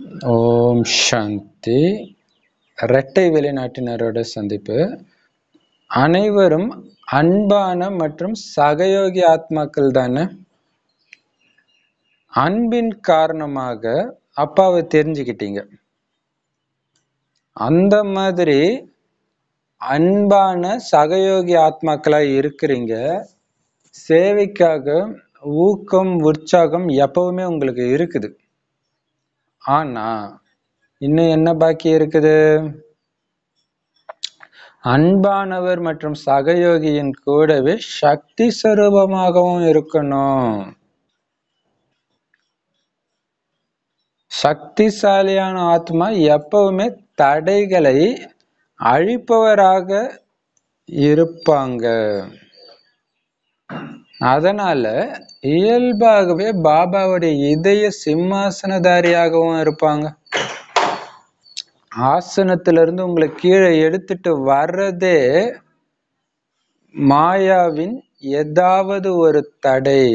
ஓம் சாந்தி. இரட்டை வெளிநாட்டினரோட சந்திப்பு. அனைவரும் அன்பான மற்றும் சகயோகி ஆத்மாக்கள் தானே? அன்பின் காரணமாக அப்பாவை தெரிஞ்சுக்கிட்டீங்க. அந்த மாதிரி அன்பான சகயோகி ஆத்மாக்களா இருக்கிறீங்க. சேவைக்காக ஊக்கம், உற்சாகம் எப்பவுமே உங்களுக்கு இருக்குது. ஆனா இன்னும் என்ன பாக்கி இருக்குது? அன்பானவர் மற்றும் சகயோகியின் கூடவே சக்தி ஸ்வரூபமாகவும் இருக்கணும். சக்திசாலியான ஆத்மா எப்பவுமே தடைகளை அழிப்பவராக இருப்பாங்க. அதனால இயல்பாகவே பாபாவுடைய இதய சிம்மாசனதாரியாகவும் இருப்பாங்க. ஆசனத்திலிருந்து உங்களை கீழே எடுத்துட்டு வர்றதே மாயாவின் ஏதாவது ஒரு தடை.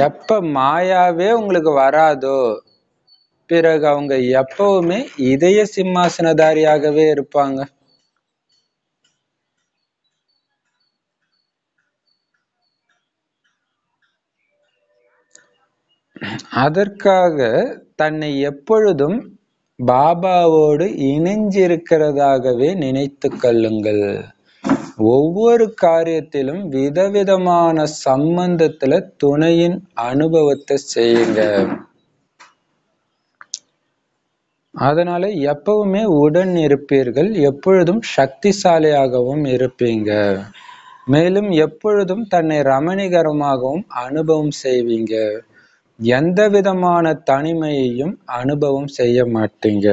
எப்ப மாயாவே உங்களுக்கு வராதோ பிறகு அவங்க எப்பவுமே இதய சிம்மாசனதாரியாகவே இருப்பாங்க. அதற்காக தன்னை எப்பொழுதும் பாபாவோடு இணைஞ்சிருக்கிறதாகவே நினைத்து கொள்ளுங்கள். ஒவ்வொரு காரியத்திலும் விதவிதமான சம்பந்தத்துல துணையின் அனுபவத்தை செய்யுங்க. அதனால எப்பவுமே உடன் இருப்பீர்கள். எப்பொழுதும் சக்திசாலியாகவும் இருப்பீங்க. மேலும் எப்பொழுதும் தன்னை ரமணிகரமாகவும் அனுபவம் செய்வீங்க. எந்த விதமான தனிமையையும் அனுபவம் செய்ய மாட்டீங்க.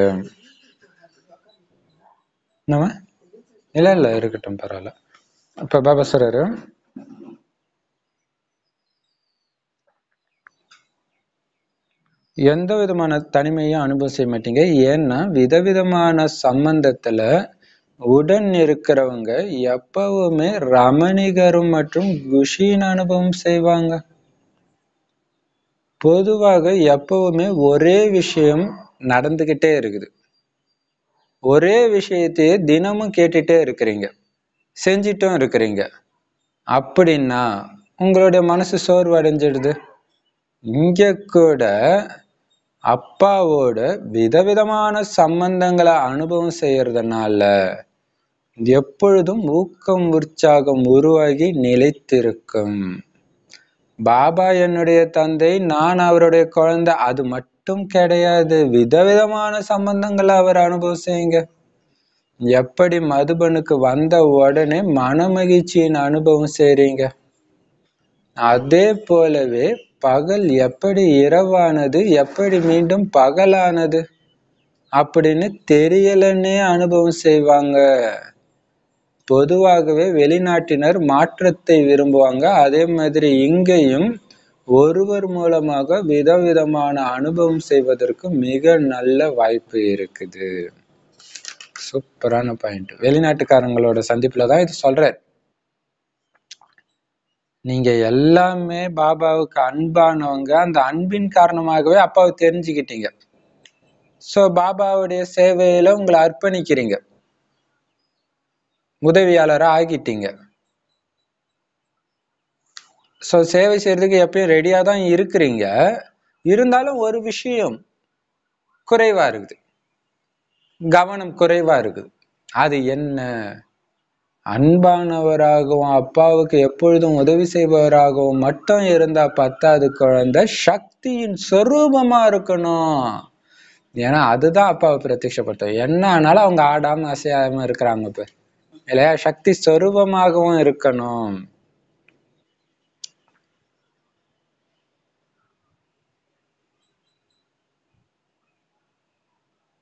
இல்ல இருக்கட்டும், பரவாயில்ல. இப்ப பாபா சொல்றாரு, எந்த விதமான தனிமையும் அனுபவம் செய்ய மாட்டீங்க. ஏன்னா விதவிதமான சம்பந்தத்துல உடன் இருக்கிறவங்க எப்பவுமே ரமணிகரும் மற்றும் குஷியின் அனுபவம் செய்வாங்க. பொதுவாக எப்பவுமே ஒரே விஷயம் நடந்துகிட்டே இருக்குது. ஒரே விஷயத்தையே தினமும் கேட்டுட்டே இருக்கிறீங்க, செஞ்சிட்டும் இருக்கிறீங்க. அப்படின்னா உங்களுடைய மனசு சோர்வு அடைஞ்சிடுது. இங்க கூட அப்பாவோட விதவிதமான சம்பந்தங்களை அனுபவம் செய்யறதுனால எப்பொழுதும் ஊக்கம், உற்சாகம் உருவாகி நிலைத்திருக்கும். பாபா என்னுடைய தந்தை, நான் அவருடைய குழந்தை, அது மட்டும் கிடையாது. விதவிதமான சம்பந்தங்களை அவர் அனுபவம் செய்யுங்க. எப்படி மதுபனுக்கு வந்த உடனே மன மகிழ்ச்சியின் அனுபவம் செய்றீங்க, அதே போலவே பகல் எப்படி இரவானது, எப்படி மீண்டும் பகலானது அப்படின்னு தெரியலன்னே அனுபவம் செய்வாங்க. பொதுவாகவே வெளிநாட்டினர் மாற்றத்தை விரும்புவாங்க. அதே மாதிரி இங்கேயும் ஒருவர் மூலமாக விதவிதமான அனுபவம் செய்வதற்கு மிக நல்ல வாய்ப்பு இருக்குது. சூப்பரான பாயிண்ட். வெளிநாட்டுக்காரங்களோட சந்திப்புலதான் இது சொல்றார். நீங்க எல்லாமே பாபாவுக்கு அன்பானவங்க. அந்த அன்பின் காரணமாகவே அப்பாவை தெரிஞ்சுக்கிட்டீங்க. சோ பாபாவுடைய சேவையில உங்களை அர்ப்பணிக்கிறீங்க, உதவியாளரா ஆகிட்டீங்க. சோ சேவை செய்யறதுக்கு எப்பயும் ரெடியா தான் இருக்கிறீங்க. இருந்தாலும் ஒரு விஷயம் குறைவா இருக்குது, கவனம் குறைவா இருக்குது. அது என்ன? அன்பானவராகவும் அப்பாவுக்கு எப்பொழுதும் உதவி செய்பவராகவும் மட்டும் இருந்தா பத்தாது குழந்தை, சக்தியின் சொரூபமா இருக்கணும். ஏன்னா அதுதான் அப்பாவை பிரத்யட்சப்படுத்தும். என்ன ஆனாலும் அவங்க ஆடாம அசையாம இருக்கிறாங்க இப்ப இல்லையா? சக்தி சொரூபமாகவும் இருக்கணும்.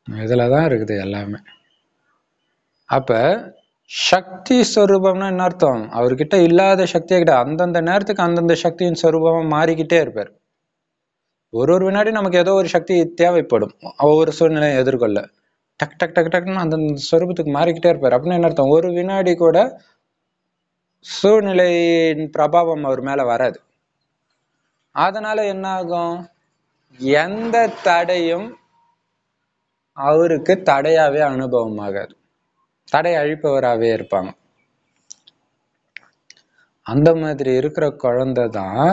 இதுலதான் இருக்குது எல்லாமே. அப்ப சக்தி ஸ்வரூபம்னா என்ன அர்த்தம்? அவர்கிட்ட இல்லாத சக்தியே கிடையாது. அந்தந்த நேரத்துக்கு அந்தந்த சக்தியின் ஸ்வரூபமா மாறிக்கிட்டே இருப்பார். ஒரு வினாடி நமக்கு ஏதோ ஒரு சக்தி தேவைப்படும், ஒவ்வொரு சூழ்நிலையை எதிர்கொள்ள. டக் டக் டக் டக்குன்னு அந்தந்த ஸ்வரூபத்துக்கு மாறிக்கிட்டே இருப்பார். அப்படின்னு என்ன அர்த்தம்? ஒரு வினாடி கூட சூழ்நிலையின் பிரபாவம் அவர் மேல வராது. அதனால என்ன ஆகும்? எந்த தடையும் அவருக்கு தடையாவே அனுபவம் ஆகாது, தடை அழிப்பவராகவே இருப்பாங்க. அந்த மாதிரி இருக்கிற குழந்தை தான்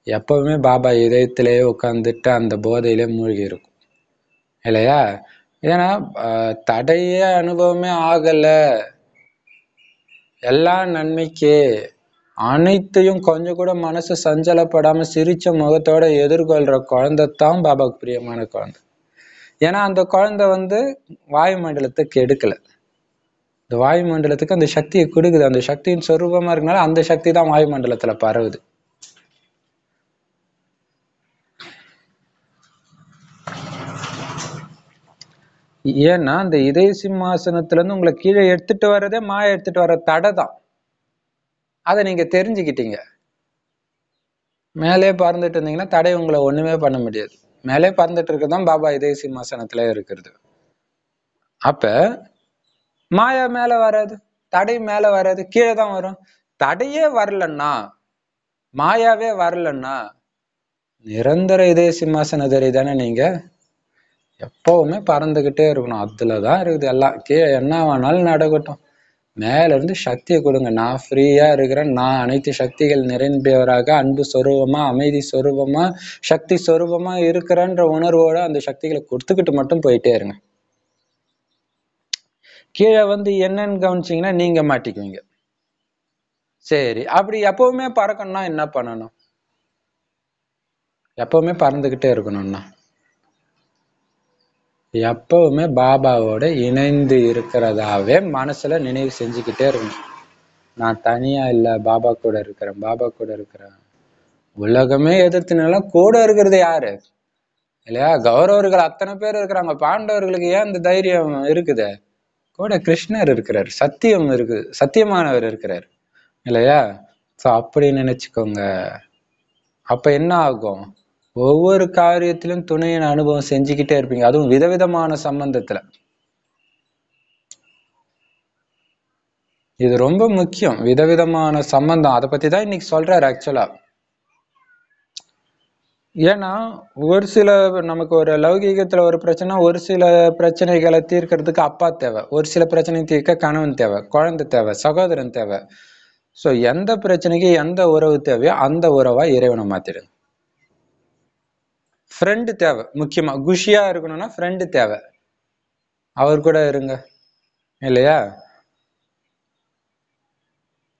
எப்பவுமே பாபா இதயத்திலேயே உட்கார்ந்துட்டு அந்த போதையிலே மூழ்கி இருக்கும் இல்லையா? ஏன்னா தடையே அனுபவமே ஆகல, எல்லாம் நன்மைக்கே, அனைத்தையும் கொஞ்சம் கூட மனசு சஞ்சலப்படாம சிரிச்ச முகத்தோட எதிர்கொள்ற குழந்தை தான் பாபாவுக்கு பிரியமான குழந்தை. ஏன்னா அந்த குழந்தை வாயுமண்டலத்தை கெடுக்கல, இந்த வாயுமண்டலத்துக்கு அந்த சக்தியை கொடுக்குது. அந்த சக்தியின் சொரூபமா இருக்கனால அந்த சக்தி தான் வாயுமண்டலத்துல பரவுது. ஏன்னா அந்த இதய சிம்மாசனத்துல இருந்து உங்களை கீழே எடுத்துட்டு வர்றதே மாய எடுத்துட்டு வர்ற தடை தான். அதை நீங்க தெரிஞ்சுக்கிட்டீங்க. மேலே பறந்துட்டு இருந்தீங்கன்னா தடை உங்களை ஒண்ணுமே பண்ண முடியாது. மேலே பறந்துட்டு இருக்கதான் பாபா இதய சிம்மாசனத்துல இருக்கிறது. அப்ப மாயா மேல வராது, தடை மேல வராது, கீழே தான் வரும். தடையே வரலன்னா, மாயாவே வரலன்னா, நிரந்தர இதய சிம்மாசனதாரி தானே நீங்க. எப்பவுமே பறந்துகிட்டே இருக்கணும். அதுலதான் இருக்குது எல்லாம். கீழே என்ன வேணாலும் நடக்கட்டும், மேல இருந்து சக்தியை கொடுங்க. நான் ஃப்ரீயா இருக்கிறேன், நான் அனைத்து சக்திகள் நிறைந்தவராக அன்பு சொரூபமா அமைதி சொரூபமா சக்தி சொரூபமா இருக்கிறேன்ற உணர்வோட அந்த சக்திகளை கொடுத்துக்கிட்டு மட்டும் போயிட்டே இருங்க. கீழே என்னன்னு கவனிச்சிங்கன்னா நீங்க மாட்டிக்குவீங்க. சரி, அப்படி எப்பவுமே பறக்கணும்னா என்ன பண்ணணும்? எப்பவுமே பறந்துகிட்டே இருக்கணும்னா எப்பவுமே பாபாவோட இணைந்து இருக்கிறதாவே மனசுல நினைவு செஞ்சுக்கிட்டே இருக்கணும். நான் தனியா இல்ல, பாபா கூட இருக்கிறேன், பாபா கூட இருக்கிறேன். உலகமே எதிர்த்துனாலும் கூட இருக்கிறது யாரு இல்லையா? கௌரவர்கள் அத்தனை பேர் இருக்கிறாங்க, பாண்டவர்களுக்கு ஏன் இந்த தைரியம் இருக்குது? கூட கிருஷ்ணர் இருக்கிறார், சத்தியம் இருக்கு, சத்தியமானவர் இருக்கிறார் இல்லையா? சோ அப்படி நினைச்சுக்கோங்க. அப்ப என்ன ஆகும்? ஒவ்வொரு காரியத்திலும் துணையின் அனுபவம் செஞ்சுக்கிட்டே இருப்பீங்க, அதுவும் விதவிதமான சம்பந்தத்துல. இது ரொம்ப முக்கியம், விதவிதமான சம்பந்தம். அதை பத்தி தான் இன்னைக்கு சொல்றாரு ஆக்சுவலா. ஏன்னா ஒரு சில நமக்கு ஒரு லௌகீகத்துல ஒரு பிரச்சனை, ஒரு சில பிரச்சனைகளை தீர்க்கறதுக்கு அப்பா தேவை, ஒரு சில பிரச்சனை தீர்க்க கணவன் தேவை, குழந்தை தேவை, சகோதரன் தேவை. சோ எந்த பிரச்சனைக்கு எந்த உறவு தேவையோ அந்த உறவா இறைவனை மாத்திடுங்க. ஃப்ரெண்டு தேவை, முக்கியமா குஷியா இருக்கணும்னா ஃப்ரெண்டு தேவை, அவர் கூட இருங்க இல்லையா?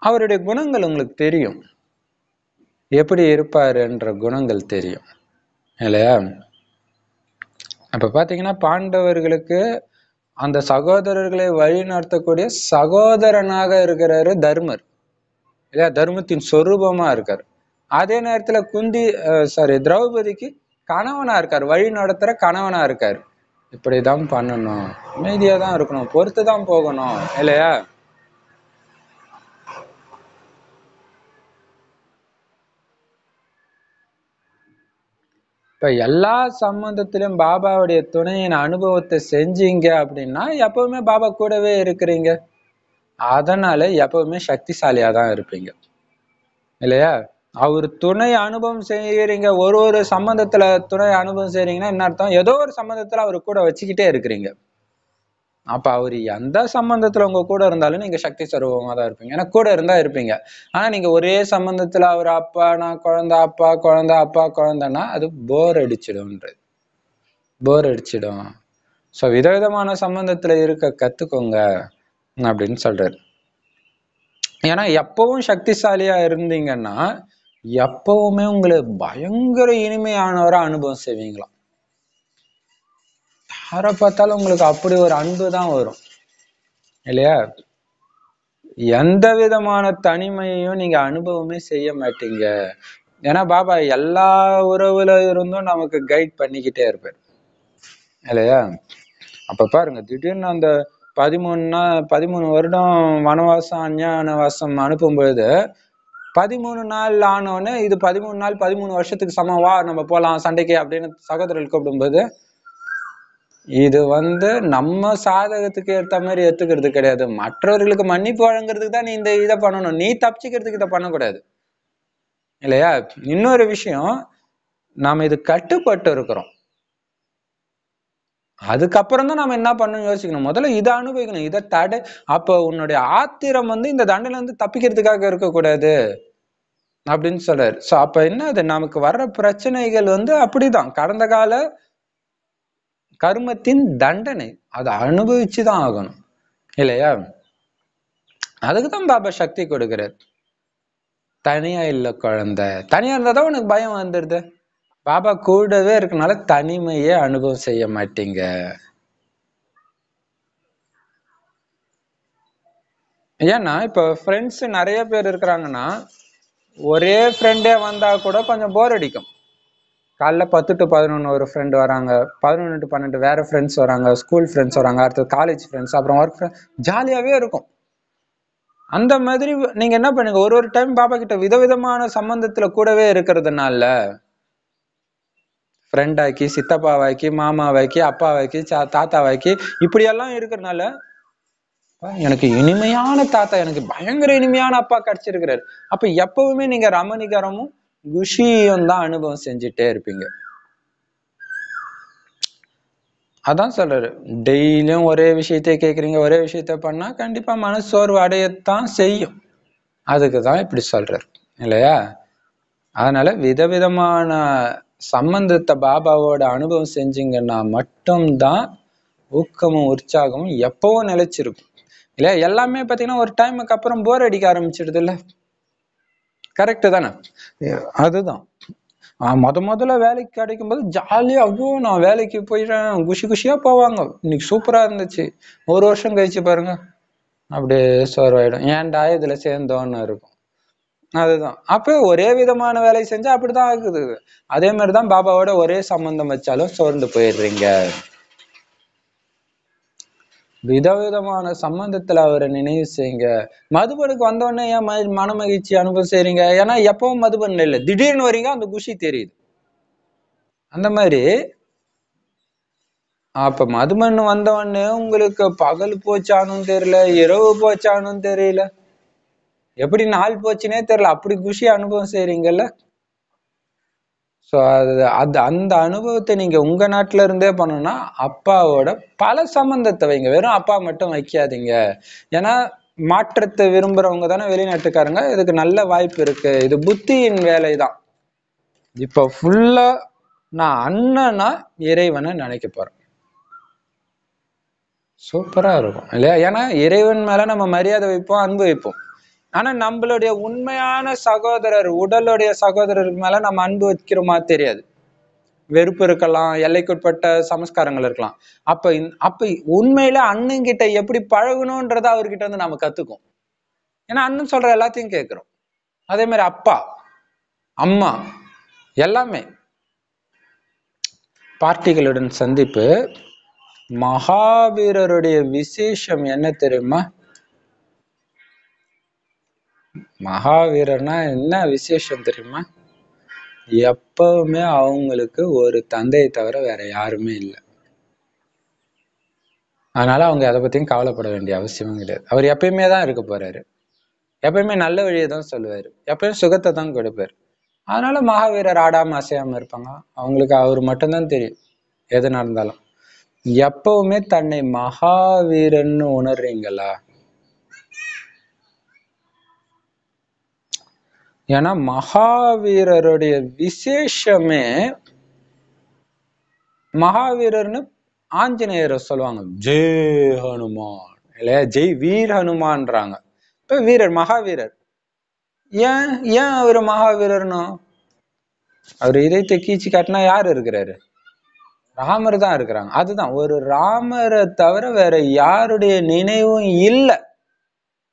அவருடைய குணங்கள் உங்களுக்கு தெரியும், எப்படி இருப்பாருன்ற குணங்கள் தெரியும் இல்லையா? அப்ப பாத்தீங்கன்னா பாண்டவர்களுக்கு அந்த சகோதரர்களை வழி நடத்தக்கூடிய சகோதரனாக இருக்கிறாரு தர்மர் இல்லையா? தர்மத்தின் சொரூபமா இருக்காரு. அதே நேரத்துல திரௌபதிக்கு கணவனா இருக்காரு, வழி நடத்துற கணவனா இருக்காரு. இப்படிதான் பண்ணணும், அமைதியா தான் இருக்கணும், பொறுத்துதான் போகணும் இல்லையா? இப்ப எல்லா சம்பந்தத்திலும் பாபாவுடைய துணையின் அனுபவத்தை செஞ்சீங்க அப்படின்னா எப்பவுமே பாபா கூடவே இருக்கிறீங்க. அதனால எப்பவுமே சக்திசாலியா தான் இருப்பீங்க இல்லையா? அவர் துணை அனுபவம் செய்யறீங்க, ஒரு ஒரு சம்பந்தத்துல துணை அனுபவம் செய்யறீங்கன்னா என்ன அர்த்தம்? ஏதோ ஒரு சம்பந்தத்துல அவரு கூட வச்சுக்கிட்டே இருக்கிறீங்க. அப்ப அவரு எந்த சம்பந்தத்துல உங்க கூட இருந்தாலும் நீங்க சக்தி ஸ்வரூபமா தான் இருப்பீங்க, ஏன்னா கூட இருந்தா இருப்பீங்க. ஆனா நீங்க ஒரே சம்பந்தத்துல அவர் அப்பா நான் குழந்தை, அப்பா குழந்தை, அப்பா குழந்தைன்னா அது போர் அடிச்சிடும். சோ விதவிதமான சம்பந்தத்துல இருக்க கத்துக்கோங்க அப்படின்னு சொல்றாரு. ஏன்னா எப்பவும் சக்திசாலியா இருந்தீங்கன்னா எப்பவுமே உங்களுக்கு பயங்கர இனிமையானவரா அனுபவம் செய்வீங்களாம். யாரை பார்த்தாலும் உங்களுக்கு அப்படி ஒரு அன்பு தான் வரும் இல்லையா? எந்த விதமான தனிமையையும் நீங்க அனுபவமே செய்ய மாட்டீங்க. ஏன்னா பாபா எல்லா உறவுல இருந்தும் நமக்கு கைட் பண்ணிக்கிட்டே இருப்பார் இல்லையா? அப்ப பாருங்க, திடீர்னு அந்த 13 வருடம் வனவாசம் அஞ்ஞானவாசம் அனுப்பும் பொழுது 13 நாள் ஆனோடனே இது 13 நாள் 13 வருஷத்துக்கு சமம், வா நம்ம போலாம் சண்டைக்கு அப்படின்னு சகோதரர்கள் கூப்பிடும்போது இது நம்ம சாதகத்துக்கு ஏற்ற மாதிரி ஏத்துக்கிறது கிடையாது. மற்றவர்களுக்கு மன்னிப்பு வழங்குறதுக்கு தான் நீ இதை பண்ணணும், நீ தப்பிச்சுக்கிறதுக்கு இதை பண்ணக்கூடாது இல்லையா? இன்னொரு விஷயம், நாம இது கட்டுப்பட்டு இருக்கிறோம். அதுக்கப்புறம் தான் நம்ம என்ன பண்ணணும் யோசிக்கணும். முதல்ல இதை அனுபவிக்கணும். இதை தடை. அப்ப உன்னுடைய ஆத்திரம் இந்த தண்டனை தப்பிக்கிறதுக்காக இருக்கக்கூடாது அப்படின்னு சொல்றாரு. சோ அப்ப என்ன, அது நமக்கு வர்ற பிரச்சனைகள் அப்படிதான் கடந்த கால கர்மத்தின் தண்டனை. அதை அனுபவிச்சுதான் ஆகணும் இல்லையா? அதுக்குதான் பாபா சக்தி கொடுக்கிறார். தனியா இல்ல குழந்தை. தனியா இருந்தாதான் உனக்கு பயம் வந்துடுது. பாபா கூடவே இருக்கனால தனிமையே அனுபவம் செய்ய மாட்டீங்க. ஏன்னா இப்ப ஃப்ரெண்ட்ஸ் நிறைய பேர் இருக்கிறாங்கன்னா, ஒரே ஃப்ரெண்டே வந்தா கூட கொஞ்சம் போர் அடிக்கும். காலைல 10 to 11 ஒரு ஃப்ரெண்ட் வராங்க, 11 to 12 வேற ஃப்ரெண்ட்ஸ் வராங்க, ஸ்கூல் ஃப்ரெண்ட்ஸ் வராங்க, அடுத்து காலேஜ் ஃப்ரெண்ட்ஸ், அப்புறம் ஒர்க் ஃப்ரெண்ட்ஸ், ஜாலியாவே இருக்கும். அந்த மாதிரி நீங்க என்ன பண்ணுங்க, ஒரு ஒரு டைம் பாபா கிட்ட விதவிதமான சம்பந்தத்துல கூடவே இருக்கிறதுனால, ஃப்ரெண்டாக்கி, சித்தப்பாவாக்கி, மாமாவாக்கி, அப்பாவாக்கி, தாத்தாவாக்கி, இப்படியெல்லாம் இருக்கிறதுனால, எனக்கு இனிமையான தாத்தா, எனக்கு பயங்கர இனிமையான அப்பா கிடைச்சிருக்கிறாரு. அப்ப எப்பவுமே நீங்க ரமணிகரமும் குஷியும் தான் அனுபவம் செஞ்சுட்டே இருப்பீங்க. அதான் சொல்றாரு, டெய்லியும் ஒரே விஷயத்த கேக்குறீங்க, ஒரே விஷயத்த பண்ணா கண்டிப்பா மனசோர்வு அடையத்தான் செய்யும். அதுக்குதான் இப்படி சொல்றாரு இல்லையா? அதனால விதவிதமான சம்பந்தத்தை பாபாவோட அனுபவம் செஞ்சீங்கன்னா மட்டும்தான் ஊக்கமும் உற்சாகமும் எப்பவும் நிலைச்சிருக்கும் இல்லையா? எல்லாமே பாத்தீங்கன்னா ஒரு டைமுக்கு அப்புறம் போர் அடிக்க ஆரம்பிச்சிடுது இல்ல? கரெக்டு தானே? அதுதான் முதல்ல வேலைக்கு கிடைக்கும் போது ஜாலியா, ஐயோ நான் வேலைக்கு போயிட்டேன், குஷி குஷியா போவாங்க, இன்னைக்கு சூப்பரா இருந்துச்சு. ஒரு வருஷம் கழிச்சு பாருங்க அப்படியே சோர்வாயிடும், ஏன்டா இதுல சேர்ந்தோன்னு இருக்கும். அதுதான் அப்ப ஒரே விதமான வேலை செஞ்சா அப்படிதான் ஆகுது. அதே மாதிரிதான் பாபாவோட ஒரே சம்பந்தம் வச்சாலும் சோர்ந்து போயிடுறீங்க. விதவிதமான சம்பந்தத்துல அவரை நினைவு செய்யுங்க. மதுபனுக்கு வந்தோடனே ஏன் மன மகிழ்ச்சி அனுபவம் செய்றீங்க? ஏன்னா எப்பவும் மதுபன் இல்லை, திடீர்னு வரீங்க, அந்த குஷி தெரியுது. அந்த மாதிரி அப்ப மதுமன் வந்தவொடனே உங்களுக்கு பகல் போச்சானும் தெரியல, இரவு போச்சானும் தெரியல, எப்படி நாள் போச்சுன்னே தெரியல, அப்படி குஷி அனுபவம் செய்றீங்கல்ல. சோ அது அந்த அனுபவத்தை நீங்க உங்க நாட்டுல இருந்தே பண்ணணும்னா அப்பாவோட பல சம்பந்தத்தை வைங்க, வெறும் அப்பா மட்டும் வைக்காதீங்க. ஏன்னா மாற்றத்தை விரும்புறவங்க தானே வெளிநாட்டுக்காரங்க, இதுக்கு நல்ல வாய்ப்பு இருக்கு. இது புத்தியின் வேலைதான். இப்ப ஃபுல்லா நான் அண்ணனா இறைவனை நினைக்க போறேன். சூப்பரா இருக்கும் இல்லையா? ஏன்னா இறைவன் மேல நம்ம மரியாதை வைப்போம், அன்பு வைப்போம். ஆனா நம்மளுடைய உண்மையான சகோதரர், உடலுடைய சகோதரருக்கு மேல நம்ம அன்பு வைக்கிறோமா தெரியாது. வெறுப்பு இருக்கலாம், எல்லைக்குட்பட்ட சமஸ்காரங்கள் இருக்கலாம். அப்ப உண்மையில அண்ணன் கிட்ட எப்படி பழகணும்ன்றத அவர்கிட்ட நாம கத்துக்கும். ஏன்னா அண்ணன் சொல்ற எல்லாத்தையும் கேட்கிறோம். அதே மாதிரி அப்பா, அம்மா, எல்லாமே. பார்ட்டிகளுடன் சந்திப்பு. மகாவீரருடைய விசேஷம் என்ன தெரியுமா? மகாவீரர்னா என்ன விசேஷம் தெரியுமா? எப்பவுமே அவங்களுக்கு ஒரு தந்தையை தவிர வேற யாருமே இல்லை. அதனால அவங்க அதை பத்தியும் கவலைப்பட வேண்டிய அவசியமும் கிடையாது. அவர் எப்பயுமே தான் இருக்க போறாரு, எப்பயுமே நல்ல வழியை தான் சொல்லுவாரு, எப்பயும் சுகத்தை தான் கொடுப்பாரு. அதனால மகாவீரர் ஆடாம அசையாம இருப்பாங்க. அவங்களுக்கு அவர் மட்டும்தான் தெரியும் எது நடந்தாலும். எப்பவுமே தன்னை மகாவீரன்னு உணர்றீங்களா? ஏன்னா மகாவீரருடைய விசேஷமே, மகாவீரர்னு ஆஞ்சநேயரை சொல்லுவாங்க, ஜெய் ஹனுமான் இல்லையா? ஜெய் வீர் ஹனுமான்றாங்க. இப்ப வீரர், மகாவீரர். ஏன் ஏன் அவரு மகாவீரர்னு? அவர் இதயத்தை கீச்சு காட்டினா யாரு இருக்கிறாரு? ராமர் தான் இருக்கிறாங்க. அதுதான், ஒரு ராமரை தவிர வேற யாருடைய நினைவும் இல்லை.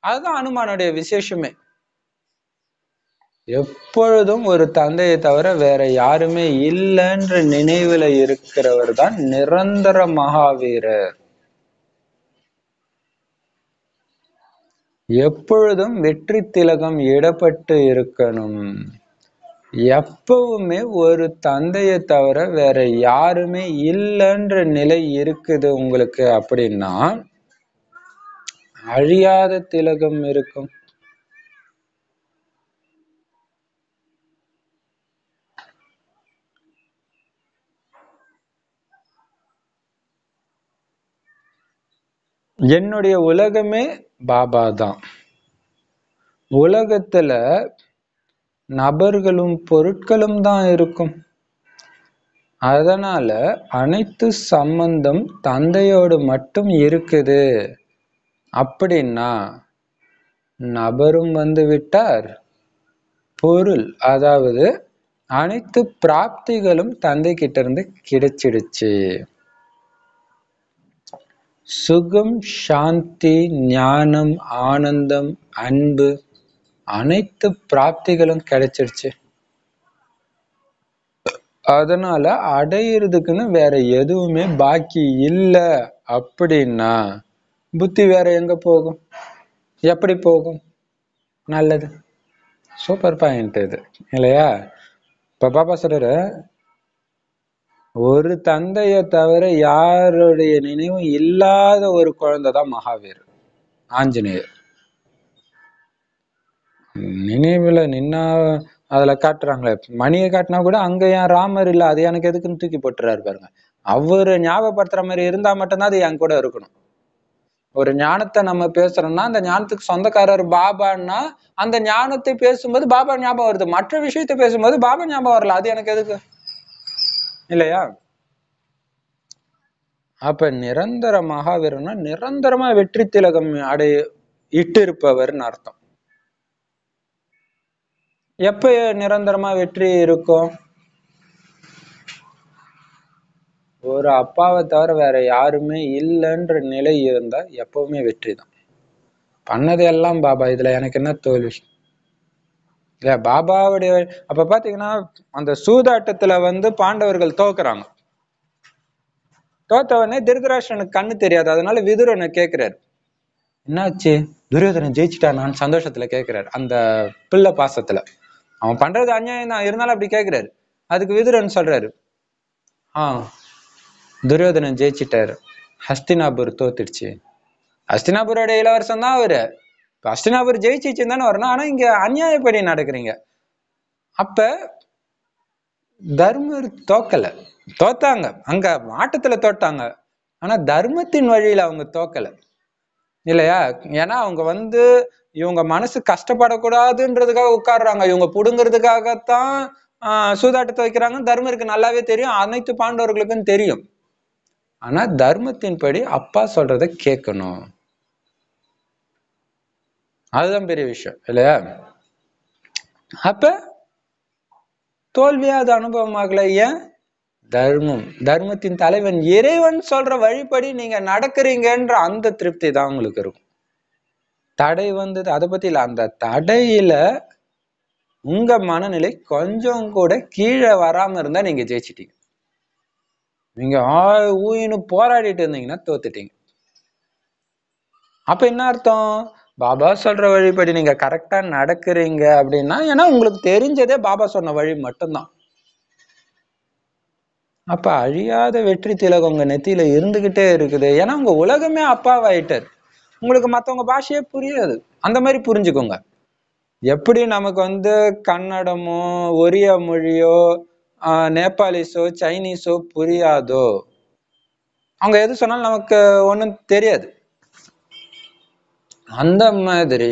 அதுதான் அனுமானுடைய விசேஷமே. எப்பொழுதும் ஒரு தந்தையை தவிர வேற யாருமே இல்லைன்ற நினைவுல இருக்கிறவர் தான் நிரந்தர மகாவீரர். எப்பொழுதும் வெற்றி திலகம் இடப்பட்டு இருக்கணும். எப்பவுமே ஒரு தந்தையை தவிர வேற யாருமே இல்லைன்ற நிலை இருக்குது உங்களுக்கு அப்படின்னா அழியாத திலகம் இருக்கும். என்னுடைய உலகமே பாபா தான். உலகத்துல நபர்களும் பொருட்களும் தான் இருக்கும். அதனால அனைத்து சம்பந்தம் தந்தையோடு மட்டும் இருக்குது அப்படின்னா நபரும் வந்து விட்டார், பொருள் அதாவது அனைத்து பிராப்திகளும் தந்தை கிட்ட இருந்து கிடைச்சிடுச்சு. சுகம், சாந்தி, ஞானம், ஆனந்தம், அன்பு அனைத்து பிராப்திகளும் கிடைச்சிடுச்சு. அதனால அடையிறதுக்குன்னு வேற எதுவுமே பாக்கி இல்லை அப்படின்னா புத்தி வேற எங்க போகும், எப்படி போகும்? நல்லது, சூப்பர் பாயிண்ட் இது இல்லையா? இப்ப பாப்பா சொல்றாரு, ஒரு தந்தைய தவிர யாருடைய நினைவும் இல்லாத ஒரு குழந்தைதான் மகாவீர், ஆஞ்சநேயர். நினைவுல நின்னா அதுல காட்டுறாங்களே, மணியை காட்டினா கூட அங்க ஏன் ராமர் இல்ல, அது எனக்கு எதுக்குன்னு தூக்கி போட்டுறாரு பாருங்க. அவரு ஞாபகப்படுத்துற மாதிரி இருந்தா மட்டும்தான் அது என் கூட இருக்கணும். ஒரு ஞானத்தை நம்ம பேசுறோம்னா அந்த ஞானத்துக்கு சொந்தக்காரர் பாபான்னா அந்த ஞானத்தை பேசும்போது பாபா ஞாபகம் வருது. மற்ற விஷயத்தை பேசும்போது பாபா ஞாபகம் வரல, அது எனக்கு எதுக்கு இல்லையா? அப்ப நிரந்தர மகாவீரம்னா நிரந்தரமா வெற்றி திலகம் அடைய இட்டு இருப்பவர்னு அர்த்தம். எப்ப நிரந்தரமா வெற்றி இருக்கும்? ஒரு அப்பாவை தவிர வேற யாருமே இல்லைன்ற நிலை இருந்தா எப்பவுமே வெற்றி தான். பண்ணது எல்லாம் பாபா, இதுல எனக்கு என்ன தோல்வி இல்ல? பாபாவுடைய அப்ப பாத்தீங்கன்னா அந்த சூதாட்டத்துல வந்து பாண்டவர்கள் தோக்குறாங்க. தோத்தவனே திருதராஷ்டிரனுக்கு கண்ணு தெரியாது, அதனால விதுரனை கேட்கிறாரு, என்னாச்சு துரியோதனன் ஜெயிச்சுட்டானான்னு சந்தோஷத்துல கேட்கிறாரு. அந்த பிள்ளை பாசத்துல அவன் பண்றது அநியாயம் தான், இருந்தாலும் அப்படி கேட்கிறாரு. அதுக்கு விதுரன் சொல்றாரு, துரியோதனன் ஜெயிச்சிட்டாரு, ஹஸ்தினாபுர் தோத்துடுச்சு. ஹஸ்தினாபுரோட இளவரசன் தான் அவரு. ஹஸ்தினாபுர் ஜெயிச்சிச்சுன்னு தானே வரணும், ஆனா இங்க அநியாயப்படி நடக்கிறீங்க. அப்ப தர்மர் தோக்கல, தோத்தாங்க அங்க ஆட்டத்துல தோட்டாங்க, ஆனா தர்மத்தின் வழியில அவங்க தோக்கல இல்லையா? ஏன்னா அவங்க வந்து இவங்க மனசு கஷ்டப்படக்கூடாதுன்றதுக்காக உட்கார்றாங்க, இவங்க புடுங்கிறதுக்காகத்தான் சூதாட்டத்தை வைக்கிறாங்க. தர்மருக்கு நல்லாவே தெரியும், அனைத்து பாண்டவர்களுக்கும் தெரியும். ஆனா தர்மத்தின் படி அப்பா சொல்றத கேட்கணும், அதுதான் பெரிய விஷயம் இல்லையா? அப்ப தோல்வியா அது அனுபவம் ஆகல. ஏன்? தர்மம், தர்மத்தின் தலைவன் இறைவன் சொல்ற வழிபடி நீங்க நடக்கிறீங்கன்ற அந்த திருப்தி தான் உங்களுக்கு இருக்கும். தடை வந்தது அதை பத்தி இல்ல, அந்த தடையில உங்க மனநிலை கொஞ்சம் கூட கீழே வராம இருந்தா நீங்க ஜெயிச்சிட்டீங்க. நீங்க ஊயின்னு போராடிட்டு இருந்தீங்கன்னா தோத்துட்டீங்க. அப்ப என்ன அர்த்தம்? பாபா சொல்ற வழிபடி நீங்க கரெக்டா நடக்கிறீங்க அப்படின்னா, ஏன்னா உங்களுக்கு தெரிஞ்சதே பாபா சொன்ன வழி மட்டும்தான். அப்ப அழியாத வெற்றி திலகம் உங்க நெத்தியில இருந்துகிட்டே இருக்குது. ஏன்னா உங்க உலகமே அப்பாவாயிட்டார். உங்களுக்கு மத்தவங்க பாஷையே புரியாது, அந்த மாதிரி புரிஞ்சுக்கோங்க. எப்படி நமக்கு வந்து கன்னடமோ ஒரியா மொழியோ நேபாளிஸோ சைனீஸோ புரியாதோ, அவங்க எது சொன்னாலும் நமக்கு ஒண்ணும் தெரியாது, அந்த மாதிரி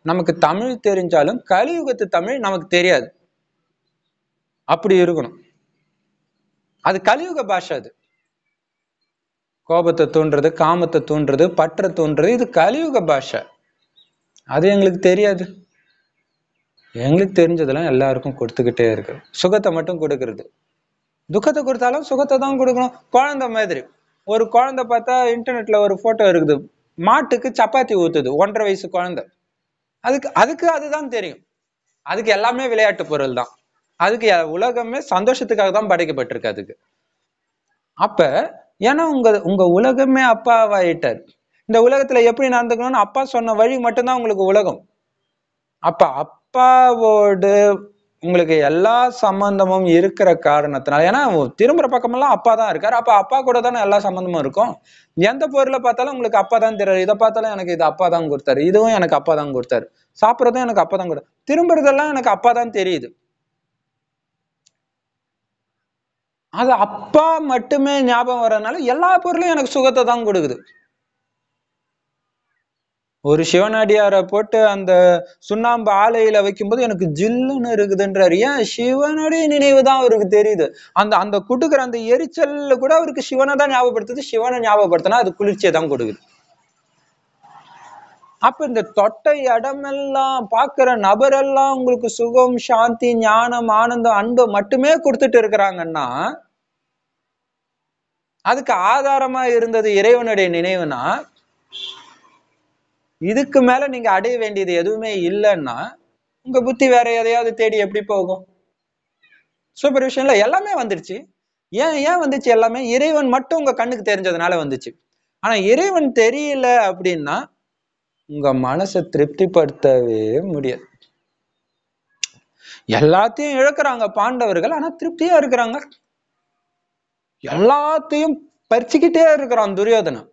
நமக்கு தமிழ் தெரிஞ்சாலும் கலியுகத்து தமிழ் நமக்கு தெரியாது. அப்படி இருக்கணும். அது கலியுக பாஷை. அது கோபத்தை தூண்டுறது, காமத்தை தூண்டுறது, பற்ற தூண்டுறது, இது கலியுக பாஷை. அது எங்களுக்கு தெரியாது. எங்களுக்கு தெரிஞ்சதெல்லாம் எல்லாருக்கும் கொடுத்துக்கிட்டே இருக்கு. சுகத்தை மட்டும் கொடுக்கறது, துக்கத்தை கொடுத்தாலும் சுகத்தை தான் கொடுக்கணும். குழந்தை மாதிரி ஒரு குழந்தை பார்த்தா இன்டர்நெட்ல ஒரு போட்டோ இருக்குது, மாட்டுக்கு சப்பாத்தி ஊத்துது, 1.5 வயசு குழந்தை. அதுக்கு அதுதான் தெரியும், அதுக்கு எல்லாமே விளையாட்டு பொருள் தான், அதுக்கு உலகமே சந்தோஷத்துக்காக தான் படைக்கப்பட்டிருக்கு அதுக்கு. அப்ப ஏன்னா உங்க உலகமே அப்பாவாயிட்டார். இந்த உலகத்துல எப்படி நடந்துக்கணும்னு அப்பா சொன்ன வழி மட்டும்தான் உங்களுக்கு உலகம். அப்ப அப்பாவோடு உங்களுக்கு எல்லா சம்பந்தமும் இருக்கிற காரணத்தினால, ஏன்னா திரும்புற பக்கமெல்லாம் அப்பா தான் இருக்காரு, அப்ப அப்பா கூட தானே எல்லா சம்பந்தமும் இருக்கும். எந்த பொருளை பார்த்தாலும் உங்களுக்கு அப்பா தான் தெரியாது. இதை பார்த்தாலும் எனக்கு இது அப்பா தான் கொடுத்தாரு, இதுவும் எனக்கு அப்பா தான் கொடுத்தாரு, சாப்பிட்றதும் எனக்கு அப்பா தான் கொடுத்தாரு, திரும்புறதெல்லாம் எனக்கு அப்பா தான் தெரியுது. அது அப்பா மட்டுமே ஞாபகம் வர்றதுனால எல்லா பொருளும் எனக்கு சுகத்தை தான் கொடுக்குது. ஒரு சிவனடியாரை போட்டு அந்த சுண்ணாம்பு ஆலையில வைக்கும்போது எனக்கு ஜில்லுன்னு இருக்குதுன்றாரு. ஏன்? சிவனுடைய நினைவு தான் அவருக்கு தெரியுது. அந்த அந்த கொடுக்குற அந்த எரிச்சல்ல கூட அவருக்கு சிவனை தான் ஞாபகப்படுத்துது. சிவனை ஞாபகப்படுத்தினா அது குளிர்ச்சியை தான் கொடுக்குது. அப்ப இந்த தொட்ட இடமெல்லாம் பாக்குற நபரெல்லாம் உங்களுக்கு சுகம், சாந்தி, ஞானம், ஆனந்தம், அன்பு மட்டுமே கொடுத்துட்டு இருக்கிறாங்கன்னா அதுக்கு ஆதாரமா இருந்தது இறைவனுடைய நினைவுனா, இதுக்கு மேல நீங்க அடைய வேண்டியது எதுவுமே இல்லைன்னா உங்க புத்தி வேற எதையாவது தேடி எப்படி போகும்? சூப்பர் விஷயம்ல எல்லாமே வந்துருச்சு. ஏன் ஏன் வந்துச்சு? எல்லாமே இறைவன் மட்டும் உங்க கண்ணுக்கு தெரிஞ்சதுனால வந்துச்சு. ஆனா இறைவன் தெரியல அப்படின்னா உங்க மனசை திருப்திப்படுத்தவே முடியாது. எல்லாத்தையும் இழக்கிறாங்க பாண்டவர்கள், ஆனா திருப்தியா இருக்கிறாங்க. எல்லாத்தையும் பறிச்சுக்கிட்டே இருக்கிறான் துரியோதனன்.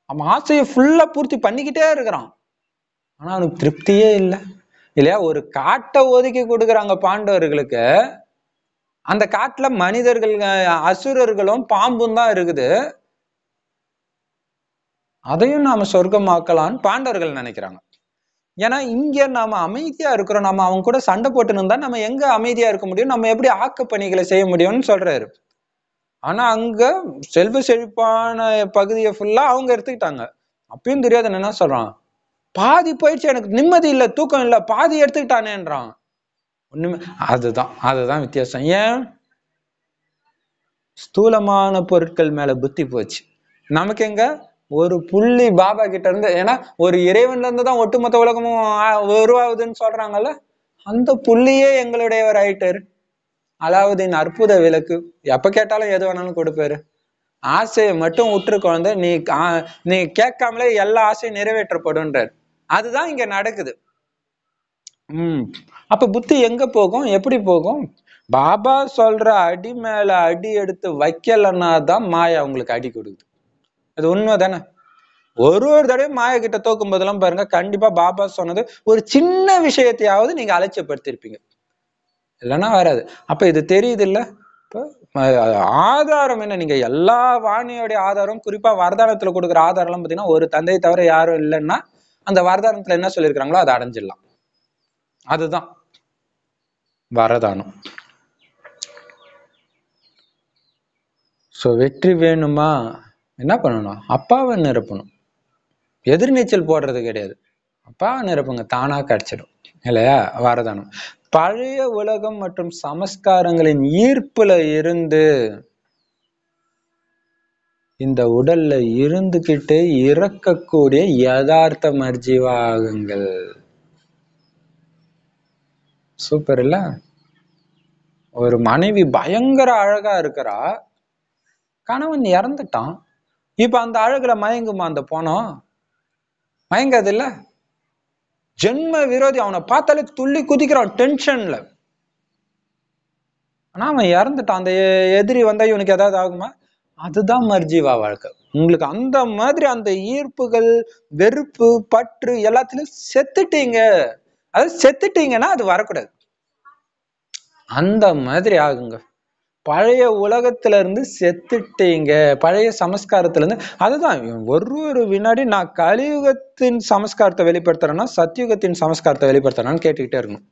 அவன் ஆசையை ஃபுல்லா பூர்த்தி பண்ணிக்கிட்டே இருக்கிறான், ஆனா அவனுக்கு திருப்தியே இல்லை. இல்லையா? ஒரு காட்டை ஒதுக்கி கொடுக்குறாங்க பாண்டவர்களுக்கு. அந்த காட்டுல மனிதர்கள், அசுரர்களும் பாம்பும் தான் இருக்குது. அதையும் நாம சொர்க்கமாக்கலான்னு பாண்டவர்கள் நினைக்கிறாங்க. ஏன்னா இங்க நாம அமைதியா இருக்கிறோம். நம்ம அவங்க கூட சண்டை போட்டு இருந்தா நம்ம எங்க அமைதியா இருக்க முடியும்? நம்ம எப்படி ஆக்க பணிகளை செய்ய முடியும்னு சொல்றாரு. ஆனா அங்க செல்வ செழிப்பான பகுதியை ஃபுல்லா அவங்க எடுத்துக்கிட்டாங்க. அப்பயும் தெரியாது என்ன சொல்றான், பாதி போயிடுச்சு, எனக்கு நிம்மதி இல்லை, தூக்கம் இல்லை, பாதி எடுத்துக்கிட்டானேன்றான். ஒண்ணுமே. அதுதான் வித்தியாசம். ஏன்? ஸ்தூலமான பொருட்கள் மேல புத்தி போச்சு. நமக்கு எங்க ஒரு புள்ளி பாபா கிட்ட இருந்து, ஏன்னா ஒரு இறைவன்ல இருந்து தான் ஒட்டுமொத்த உலகமும் உருவாகுதுன்னு சொல்றாங்கல்ல, அந்த புள்ளியே எங்களுடையவர் ஆயிட்டாரு. அலாவுதீன் அற்புத விளக்கு, எப்ப கேட்டாலும் எது வேணாலும் கொடுப்பாரு. ஆசையை மட்டும் உற்று குழந்தை, நீ கேட்காமலே எல்லா ஆசையும் நிறைவேற்றப்படும்ன்றார். அதுதான் இங்க நடக்குது. அப்ப புத்தி எங்க போகும்? எப்படி போகும்? பாபா சொல்ற அடி மேல அடி எடுத்து வைக்கலன்னா தான் மாயா உங்களுக்கு அடி கொடுக்குது. அது உண்மை தானே? ஒரு தடவை மாயா கிட்ட தோக்கும் போதெல்லாம் பாருங்க, கண்டிப்பா பாபா சொன்னது ஒரு சின்ன விஷயத்தையாவது நீங்க அலட்சியப்படுத்திருப்பீங்க, இல்லைன்னா வராது. அப்ப இது தெரியுது இல்ல? இப்ப ஆதாரம் என்ன? நீங்க எல்லா வாணியோடைய ஆதாரம், குறிப்பா வரதானத்துல கொடுக்குற ஆதாரம் எல்லாம் பாத்தீங்கன்னா ஒரு தந்தை தவிர யாரும் இல்லைன்னா அந்த வரதானத்துல என்ன சொல்லியிருக்கிறாங்களோ அதை அடைஞ்சிடலாம். அதுதான் வரதானம். சோ வெற்றி வேணுமா? என்ன பண்ணணும்? அப்பாவை நிரப்பணும். எதிர்நீச்சல் போடுறது கிடையாது. அப்பாவை நிரப்புங்க, தானா கிடைச்சிடும். இல்லையா? வரதானம். பழைய உலகம் மற்றும் சமஸ்காரங்களின் ஈர்ப்புல இருந்து இந்த உடல்ல இருந்துகிட்டே இறக்கக்கூடிய யதார்த்த மர்ஜீவாகங்கள். சூப்பர் இல்ல? ஒரு மனைவி பயங்கர அழகா இருக்கிறா, கணவன் இறந்துட்டான். இப்ப அந்த அழகுல மயங்குமா அந்த போனோம்? மயங்காது இல்ல? ஜென்ம விரோதி, அவனை பார்த்தாலே துள்ளி குதிக்கிறான் டென்ஷன்ல. ஆனா அவன் இறந்துட்டான். அந்த எதிரி வந்தா இவனுக்கு ஏதாவது ஆகுமா? அதுதான் மர்ஜீவா வாழ்க்கை. உங்களுக்கு அந்த மாதிரி அந்த ஈர்ப்புகள், வெறுப்பு, பற்று எல்லாத்திலும் செத்துட்டீங்க. அது செத்துட்டீங்கன்னா அது வரக்கூடாது. அந்த மாதிரி ஆகுங்க. பழைய உலகத்துல இருந்து செத்துட்டீங்க, பழைய சமஸ்காரத்துல இருந்து. அதுதான் ஒரு வினாடி நான் கலியுகத்தின் சமஸ்காரத்தை வெளிப்படுத்துறேன்னா சத்தியுகத்தின் சமஸ்காரத்தை வெளிப்படுத்துறேன்னு கேட்டுக்கிட்டே இருக்கணும்.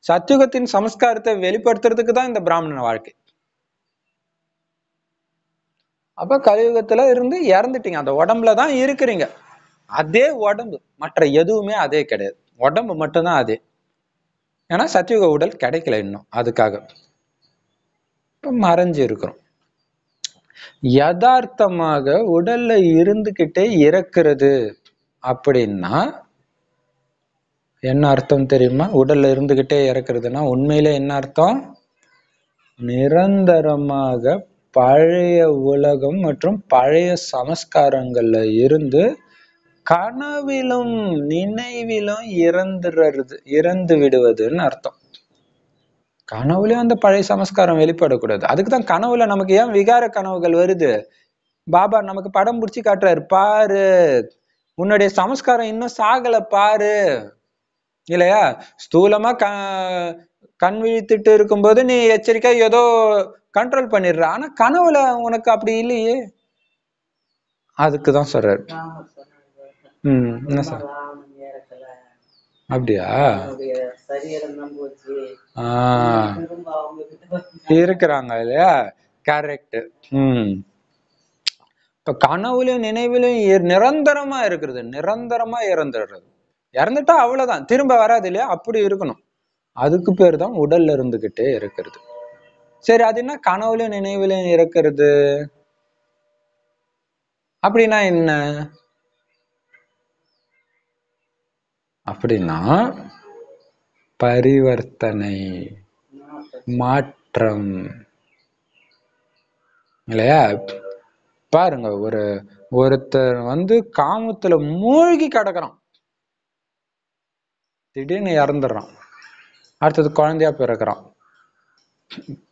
சத்தியுகத்தின் சமஸ்காரத்தை வெளிப்படுத்துறதுக்கு தான் இந்த பிராமண வாழ்க்கை. அப்ப கலியுகத்துல இருந்து இறந்துட்டீங்க, அந்த உடம்புலதான் இருக்கிறீங்க. அதே உடம்பு, மற்ற எதுவுமே அதே கிடையாது. உடம்பு மட்டும்தான் அதே. ஏன்னா சத்தியுக உடல் கிடைக்கல இன்னும், அதுக்காக இப்ப மறைஞ்சு இருக்கிறோம். யதார்த்தமாக உடல்ல இருந்துகிட்டே இறக்குறது அப்படின்னா என்ன அர்த்தம் தெரியுமா? உடல்ல இருந்துகிட்டே இறக்குறதுன்னா உண்மையில என்ன அர்த்தம்? நிரந்தரமாக பழைய உலகம் மற்றும் பழைய சமஸ்காரங்கள்ல இருந்து கனவிலும் நினைவிலும் இறந்து விடுவதுன்னு அர்த்தம். கனவுலயும் அந்த பழைய சமஸ்காரம் வெளிப்படக்கூடாது. அதுக்குதான் கனவுல நமக்கு ஏன் விகார கனவுகள் வருது? பாபா நமக்கு படம் பிடிச்சி காட்டுறாரு, பாரு உன்னுடைய சமஸ்காரம் இன்னும் சாகல பாரு. இல்லையா? ஸ்தூலமா கண் விழித்துட்டு இருக்கும்போது நீ எச்சரிக்கை ஏதோ கண்ட்ரோல் பண்ணிடுற, ஆனா கனவுல உனக்கு அப்படி இல்லையே. அதுக்குதான் சொல்றாரு, என்ன சார்? அப்படியா? இருக்கிறாங்க இல்லையா? கரெக்ட். இப்ப கனவுலையும் நினைவிலும் நிரந்தரமா இருக்கிறது, நிரந்தரமா இறந்துடுறது. இறந்துட்டா அவ்வளவுதான், திரும்ப வராது இல்லையா? அப்படி இருக்கணும். அதுக்கு பேர் தான் உடல்ல இருந்துகிட்டே இருக்கிறது. சரி, அது என்ன கனவுலையும் நினைவிலும் இருக்கிறது அப்படின்னா என்ன? அப்படின்னா பரிவர்த்தனை, மாற்றம் இல்லையா? பாருங்க, ஒருத்தர் காமத்துல மூழ்கி கிடக்குறான், திடீர்னு இறந்துடுறான், அடுத்தது குழந்தையா பிறக்கிறான்.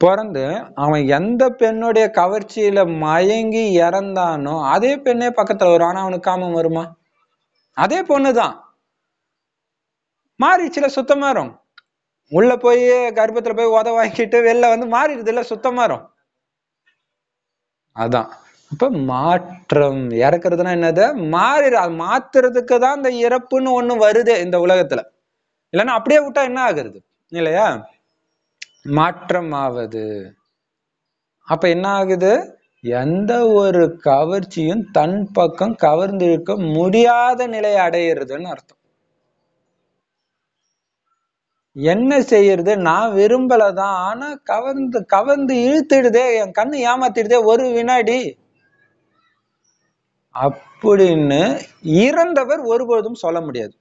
பிறந்து அவன் எந்த பெண்ணுடைய கவர்ச்சியில மயங்கி இறந்தானோ அதே பெண்ணே பக்கத்துல வரும். ஆனா அவனுக்கு காமம் வருமா? அதே பொண்ணுதான், மாறிடுச்சுல, சுத்தமாறும். உள்ள போய் கர்ப்பத்துல போய் உத வாங்கிட்டு வெளில மாறிடுது இல்ல, சுத்தமாறும். அதான் இப்ப மாற்றம். இறக்குறதுன்னா என்னது? மாத்துறதுக்கு தான் இந்த இறப்புன்னு ஒண்ணு வருது இந்த உலகத்துல. இல்லைன்னா அப்படியே விட்டா என்ன ஆகுறது இல்லையா? மாற்றம் ஆவது. அப்ப என்ன ஆகுது? எந்த ஒரு கவர்ச்சியும் தன் பக்கம் கவர்ந்து இருக்க முடியாத நிலையை அடையிறதுன்னு அர்த்தம். என்ன செய்யறது? நான் விரும்பலதான், ஆனா கவர்ந்து கவர்ந்து இழுத்துடுதே, என் கண்ணு ஏமாத்திடுதே ஒரு வினாடி அப்படின்னு இறந்தவர் ஒருபோதும் சொல்ல முடியாது.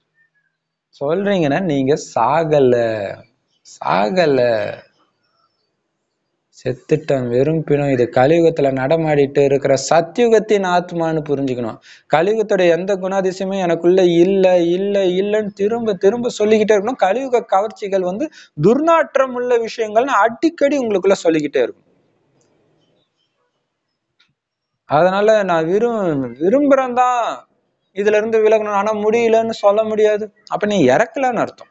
சொல்றீங்கன்னா நீங்க சாகல, சாகல, செத்துட்டம், வெறும் பிணம். இது கலியுகத்துல நடமாடிட்டு இருக்கிற சத்தியுகத்தின் ஆத்மான்னு புரிஞ்சுக்கணும். கலியுகத்துடைய எந்த குணாதிசயமும் எனக்குள்ள இல்ல இல்ல இல்லன்னு திரும்ப திரும்ப சொல்லிக்கிட்டே இருக்கணும். கலியுக கவர்ச்சிகள் துர்நாற்றம் உள்ள விஷயங்கள்னு அடிக்கடி உங்களுக்குள்ள சொல்லிக்கிட்டே இருக்கும். அதனால நான் விரும்புறேன் தான் இதுல இருந்து விலகணும், ஆனா முடியலன்னு சொல்ல முடியாது. அப்ப நீ இறக்கலன்னு அர்த்தம்.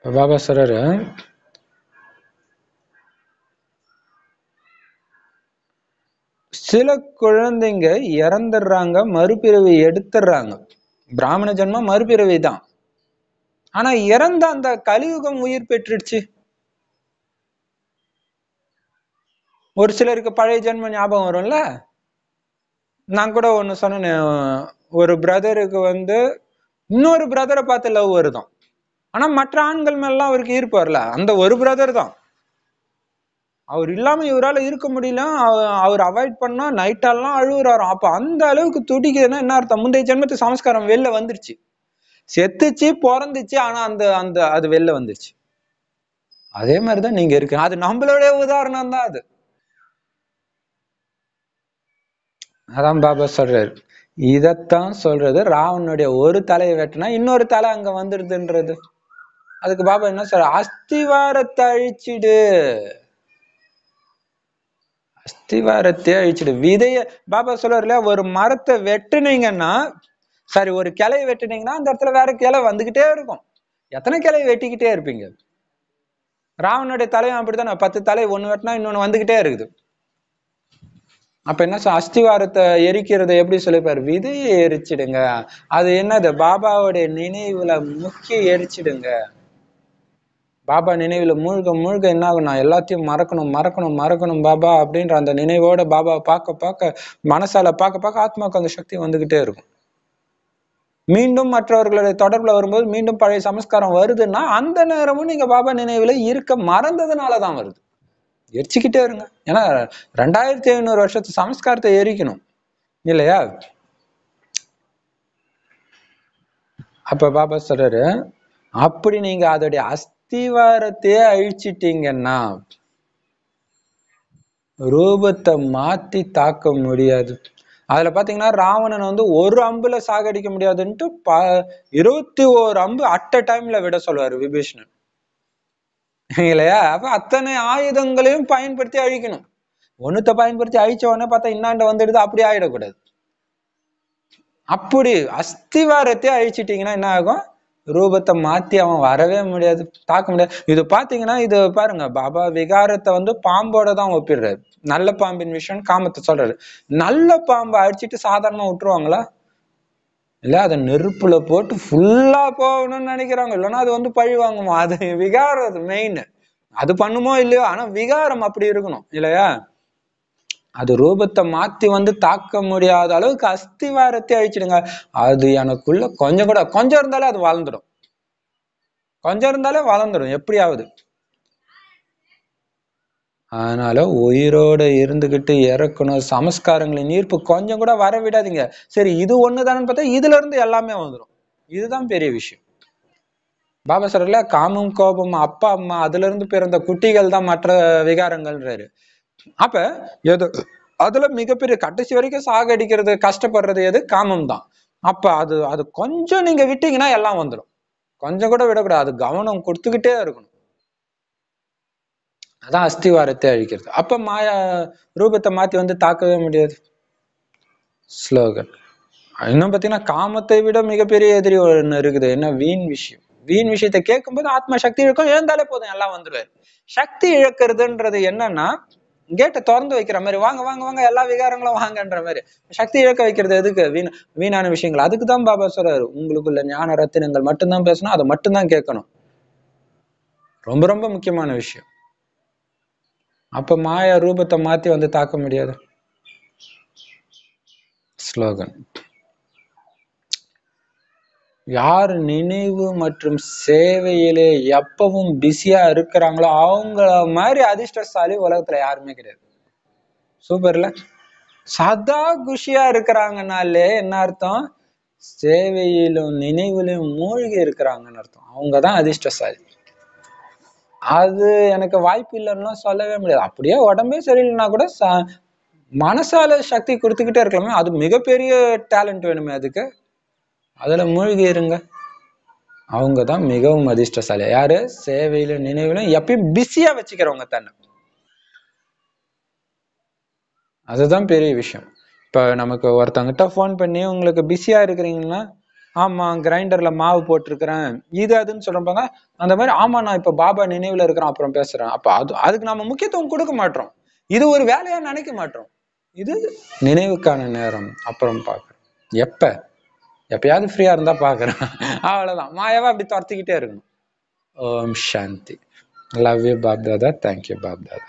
பாபா சொல்றாரு, சில குழந்தைங்க இறந்துடுறாங்க, மறுபிறவி எடுத்துடுறாங்க. பிராமண ஜென்மம் மறுபிறவி தான். ஆனா இறந்த அந்த கலியுகம் உயிர் பெற்றுடுச்சு. ஒரு சிலருக்கு பழைய ஜென்மம் ஞாபகம் வரும்ல. நான் கூட ஒண்ணு சொன்னேன், ஒரு பிரதருக்கு இன்னொரு பிரதரை பார்த்து லவ் வருதான். ஆனா மற்ற ஆண்கள் மேலாம் அவருக்கு ஈர்ப்பு வரல. அந்த ஒரு பிரதர் தான். அவர் இல்லாம இவரால இருக்க முடியல, அவர் அவாய்ட் பண்ணா நைட்டெல்லாம் அழுகுறாராம். அப்ப அந்த அளவுக்கு துடிக்குதுன்னா என்ன அர்த்தம்? முந்தைய ஜென்மத்து சமஸ்காரம் வெளில வந்துருச்சு. செத்துச்சு, பிறந்துச்சு, ஆனா அந்த அந்த அது வெளில வந்துருச்சு. அதே மாதிரிதான் நீங்க இருக்கு. அது நம்மளுடைய உதாரணம் தான் அது. அதான் பாபா சொல்றாரு, இதத்தான் சொல்றது ராவனுடைய ஒரு தலையை வெட்டினா இன்னொரு தலை அங்க வந்துடுதுன்றது. அதுக்கு பாபா என்ன சொல்ற? அஸ்திவாரத்தை அழிச்சிடு, அஸ்திவாரத்தையே அழிச்சிடு. விதைய பாபா சொல்றாரு இல்லையா, ஒரு மரத்தை வெட்டுனீங்கன்னா, சரி ஒரு கிளையை வெட்டுனீங்கன்னா அந்த இடத்துல வேற கிளை வந்துகிட்டே இருக்கும். எத்தனை கிளையை வெட்டிக்கிட்டே இருப்பீங்க? ராவனுடைய தலையும் அப்படித்தானே, 10 தலை, ஒண்ணு வெட்டினா இன்னொன்னு வந்துகிட்டே இருக்குது. அப்ப என்ன அஸ்திவாரத்தை எரிக்கிறத எப்படி சொல்லிப்பாரு? விதையை எரிச்சிடுங்க. அது என்னது? பாபாவுடைய நினைவுல முக்கிய எரிச்சிடுங்க. பாபா நினைவுல மூழ்க மூழ்க என்ன ஆகும்? நான் எல்லாத்தையும் மறக்கணும் மறக்கணும் மறக்கணும் பாபா அப்படின்ற அந்த நினைவோட பாபா பார்க்க பார்க்க, மனசால பார்க்க பார்க்க ஆத்மாவுக்கு அந்த சக்தி வந்துகிட்டே இருக்கும். மீண்டும் மற்றவர்களுடைய தொடர்புல வரும்போது மீண்டும் பழைய சமஸ்காரம் வருதுன்னா அந்த நேரமும் நீங்க பாபா நினைவுல இருக்க மறந்ததுனாலதான் வருது. எரிச்சுக்கிட்டே இருங்க. ஏன்னா 2500 வருஷத்து சமஸ்காரத்தை எரிக்கணும் இல்லையா? அப்ப பாபா சொல்றாரு, அப்படி நீங்க அதோடைய அஸ்திவாரத்தையே அழிச்சிட்டீங்கன்னா ரூபத்தை மாத்தி தாக்க முடியாது. அதுல பாத்தீங்கன்னா ராவணன் ஒரு அம்புல சாகடிக்க முடியாதுன்ட்டு 21 அம்பு அட் அ டைம்ல விட சொல்லுவாரு விபீஷணன் இல்லையா? அப்ப அத்தனை ஆயுதங்களையும் பயன்படுத்தி அழிக்கணும். ஒண்ணுத்த பயன்படுத்தி அழிச்ச உடனே பார்த்தா இன்னாண்ட வந்துடுது, அப்படி ஆயிடக்கூடாது. அப்படி அஸ்திவாரத்தை அழிச்சிட்டீங்கன்னா என்ன ஆகும்? ரூபத்தை மாத்தி அவன் வரவே முடியாது, தாக்க முடியாது. இது பாத்தீங்கன்னா இது பாருங்க, பாபா விகாரத்தை பாம்போட தான் ஒப்பிடுறாரு. நல்ல பாம்பின் விஷயம் காமத்தை சொல்றாரு. நல்ல பாம்பை அடிச்சுட்டு சாதாரணமா விட்டுருவாங்களா? இல்ல, அதை நெருப்புல போட்டு ஃபுல்லா போகணும்னு நினைக்கிறாங்க. இல்லைன்னா அது பழி வாங்குமா. அது விகாரம், அது மெயின். அது பண்ணுமோ இல்லையோ, ஆனா விகாரம் அப்படி இருக்கணும் இல்லையா? அது ரூபத்தை மாத்தி தாக்க முடியாத அளவுக்கு அஸ்திவாரத்தை அழிச்சிடுங்க. அது எனக்குள்ள கொஞ்சம் இருந்தாலே அது வளர்ந்துடும். கொஞ்சம் இருந்தாலே வளர்ந்துடும் எப்படியாவது. அதனால உயிரோட இருந்துகிட்டு இறக்கணும். சமஸ்காரங்களின் ஈர்ப்பு கொஞ்சம் கூட வர விடாதீங்க. சரி, இது ஒண்ணுதானு பார்த்தா இதுல இருந்து எல்லாமே வந்துடும். இதுதான் பெரிய விஷயம். பாபா சொல்றல, காமம் கோபம் அப்பா அம்மா அதுல இருந்து பிறந்த குட்டிகள் தான் மற்ற விகாரங்கள்ன்றாரு. அப்ப எது அதுல மிகப்பெரிய கடைசி வரைக்கும் சாகடிக்கிறது, கஷ்டப்படுறது எது? காமம் தான். அப்ப அது அது கொஞ்சம் நீங்க விட்டீங்கன்னா எல்லாம் வந்துடும். கொஞ்சம் கூட விடக்கூடாது, கவனம் கொடுத்துக்கிட்டே இருக்கணும். அதான் அஸ்திவாரத்தை அழிக்கிறது. அப்ப மாயா ரூபத்தை மாத்தி தாக்கவே முடியாது. ஸ்லோகன். இன்னும் பாத்தீங்கன்னா, காமத்தை விட மிகப்பெரிய எதிரி ஒண்ணு இருக்குது. என்ன? வீண் விஷயம். வீண் விஷயத்தை கேட்கும்போது ஆத்மா சக்தி இழக்கும், எழுந்தாலே போதும் எல்லாம் வந்துருவாரு. சக்தி இழக்கிறதுன்றது என்னன்னா, கேட்டை திறந்து வைக்கிற மாதிரி, வாங்க வாங்க வாங்க எல்லா விகாரங்களும் வாங்கன்ற மாதிரி. சக்தி இழக்க வைக்கிறது எதுக்கு? வீணான விஷயங்கள். அதுக்குதான் பாபா சொல்றாரு, உங்களுக்குள்ள ஞான ரத்தினங்கள் மட்டும்தான் பேசணும், அதை மட்டும்தான் கேட்கணும். ரொம்ப ரொம்ப முக்கியமான விஷயம். அப்ப மாயா ரூபத்தை மாத்தி தாக்க முடியாது. ஸ்லோகன். யார் நினைவு மற்றும் சேவையிலே எப்பவும் பிஸியா இருக்கிறாங்களோ அவங்கள மாதிரி அதிர்ஷ்டசாலி உலகத்துல யாருமே கிடையாது. சூப்பர்ல. சதா குஷியா இருக்கிறாங்கனாலே என்ன அர்த்தம்? சேவையிலும் நினைவிலும் மூழ்கி இருக்கிறாங்கன்னு அர்த்தம். அவங்கதான் அதிர்ஷ்டசாலி. அது எனக்கு வாய்ப்பு இல்லைன்னா சொல்லவே முடியாது. அப்படியே உடம்பே சரியில்லைன்னா கூட மனசால சக்தி கொடுத்துக்கிட்டே இருக்கலாமே. அது மிகப்பெரிய டேலண்ட் வேணுமே அதுக்கு. அதுல மூழ்கி இருங்க. அவங்கதான் மிகவும் அதிர்ஷ்டசாலி. யாரு? சேவையில நினைவிலும் எப்பயும் பிஸியா வச்சுக்கிறவங்க தன்னை. அதுதான் பெரிய விஷயம். இப்ப நமக்கு ஒருத்தங்கிட்ட போன் பண்ணி, உங்களுக்கு பிஸியா இருக்கிறீங்கன்னா, ஆமா கிரைண்டர்ல மாவு போட்டிருக்கிறேன் இது அதுன்னு சொல்றாங்க. அந்த மாதிரி, ஆமா நான் இப்ப பாபா நினைவுல இருக்கிறேன் அப்புறம் பேசுறேன். அப்ப அதுக்கு நம்ம முக்கியத்துவம் கொடுக்க மாட்டோம். இது ஒரு வேலையா நினைக்க மாட்டோம். இது நினைவுக்கான நேரம், அப்புறம் பாக்குறேன். எப்பயாவது ஃப்ரீயா இருந்தா பாக்குறேன். அவ்வளவுதான். மாயாவா அப்படி துரத்திக்கிட்டே இருக்கணும். Om Shanti. Love you Bap Dada. Thank you Bap Dada.